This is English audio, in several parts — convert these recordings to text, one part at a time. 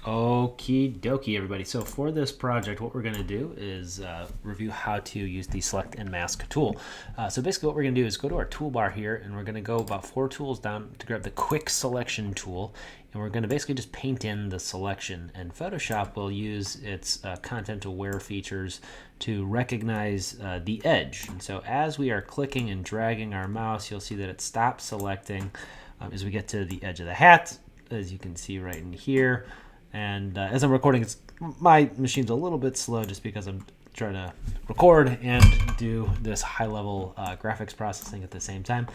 Okie dokie, everybody. So for this project, what we're going to do is review how to use the Select and Mask tool. So basically what we're going to do is go to our toolbar here, and we're going to go about 4 tools down to grab the Quick Selection tool, and we're going to basically just paint in the selection. And Photoshop will use its content-aware features to recognize the edge. And so as we are clicking and dragging our mouse, you'll see that it stops selecting as we get to the edge of the hat, as you can see right in here. And as I'm recording, my machine's a little bit slow just because I'm trying to record and do this high-level graphics processing at the same time.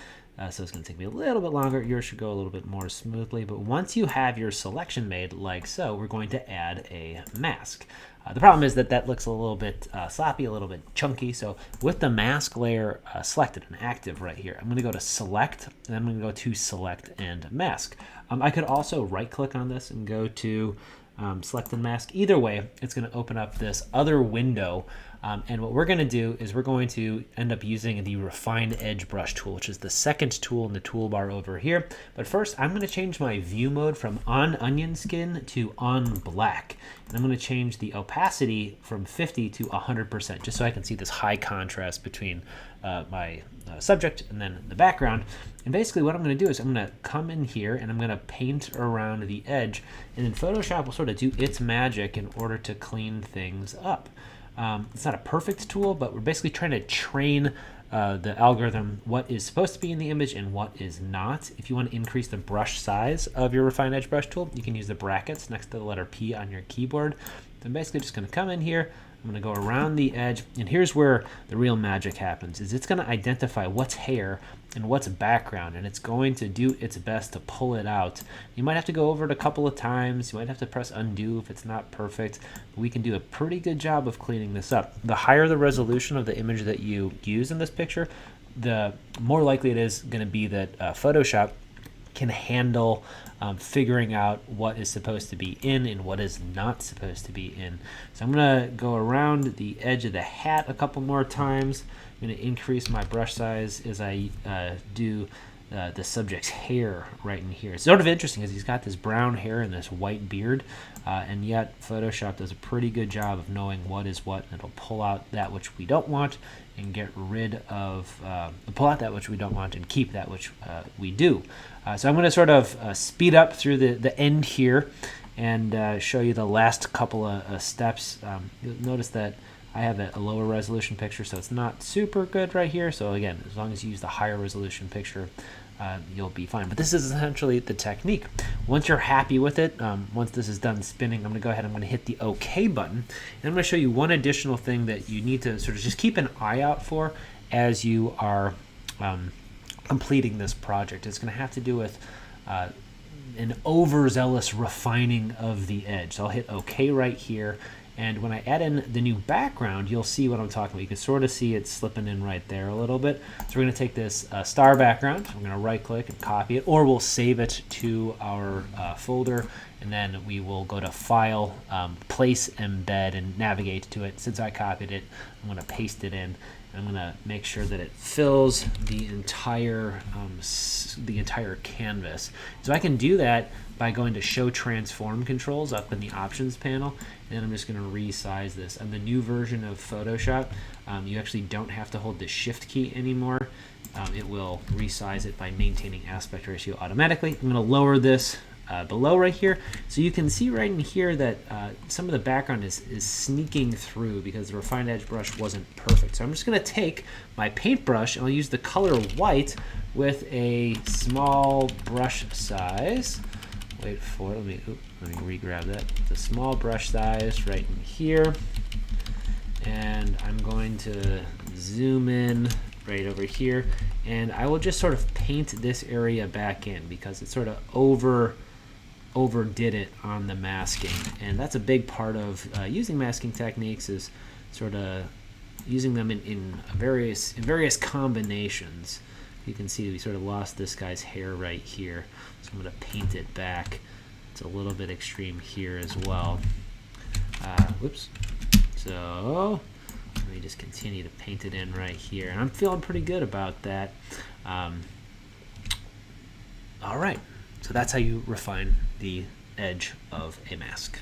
So it's going to take me a little bit longer. Yours should go a little bit more smoothly. But once you have your selection made like so, we're going to add a mask. The problem is that looks a little bit sloppy, a little bit chunky. So with the mask layer selected and active right here, I'm going to go to Select, and then I'm going to go to Select and Mask. I could also right-click on this and go to Select and Mask. Either way, it's going to open up this other window. And what we're going to do is we're going to end up using the Refine Edge Brush tool, which is the second tool in the toolbar over here. But first, I'm going to change my view mode from on onion skin to on black. And I'm going to change the opacity from 50 to 100%, just so I can see this high contrast between my subject and then the background. And basically what I'm going to do is I'm going to come in here and I'm going to paint around the edge, and then Photoshop will sort of do its magic in order to clean things up. It's not a perfect tool, but we're basically trying to train the algorithm what is supposed to be in the image and what is not. If you want to increase the brush size of your Refine Edge Brush tool, you can use the brackets next to the letter P on your keyboard. So I'm basically just going to come in here. I'm going to go around the edge, and here's where the real magic happens. Is it's going to identify what's hair and what's background, and it's going to do its best to pull it out. You might have to go over it a couple of times. You might have to press undo if it's not perfect. But we can do a pretty good job of cleaning this up. The higher the resolution of the image that you use in this picture, the more likely it is going to be that Photoshop can handle figuring out what is supposed to be in and what is not supposed to be in. So I'm going to go around the edge of the hat a couple more times. I'm going to increase my brush size as I do the subject's hair right in here. It's sort of interesting because he's got this brown hair and this white beard, and yet Photoshop does a pretty good job of knowing what is what, and it'll pull out that which we don't want and get rid of, pull out that which we don't want and keep that which we do. So I'm going to sort of speed up through the end here and show you the last couple of steps. You'll notice that I have a lower resolution picture, so it's not super good right here. So again, as long as you use the higher resolution picture, you'll be fine. But this is essentially the technique. Once you're happy with it, once this is done spinning, I'm going to go ahead and I'm going to hit the OK button. And I'm going to show you one additional thing that you need to sort of just keep an eye out for as you are completing this project. It's going to have to do with an overzealous refining of the edge. So I'll hit OK right here. And when I add in the new background, you'll see what I'm talking about. You can sort of see it slipping in right there a little bit. So we're going to take this star background. I'm going to right-click and copy it, or we'll save it to our folder, and then we will go to File, Place Embed, and navigate to it. Since I copied it, I'm going to paste it in. I'm going to make sure that it fills the entire canvas. So I can do that by going to Show Transform Controls up in the Options panel, and I'm just going to resize this. On the new version of Photoshop, you actually don't have to hold the Shift key anymore. It will resize it by maintaining aspect ratio automatically. I'm going to lower this below right here, so you can see right in here that some of the background is sneaking through because the Refined Edge brush wasn't perfect. So I'm just going to take my paintbrush and I'll use the color white with a small brush size. Wait for it. Let me re-grab that. The small brush size right in here, and I'm going to zoom in right over here, and I will just sort of paint this area back in because it sort of overdid it on the masking. And that's a big part of using masking techniques, is sort of using them in various combinations. You can see we sort of lost this guy's hair right here, so I'm going to paint it back. It's a little bit extreme here as well. Whoops. So let me just continue to paint it in right here, and I'm feeling pretty good about that. All right, so that's how you refine the edge. edge of a mask.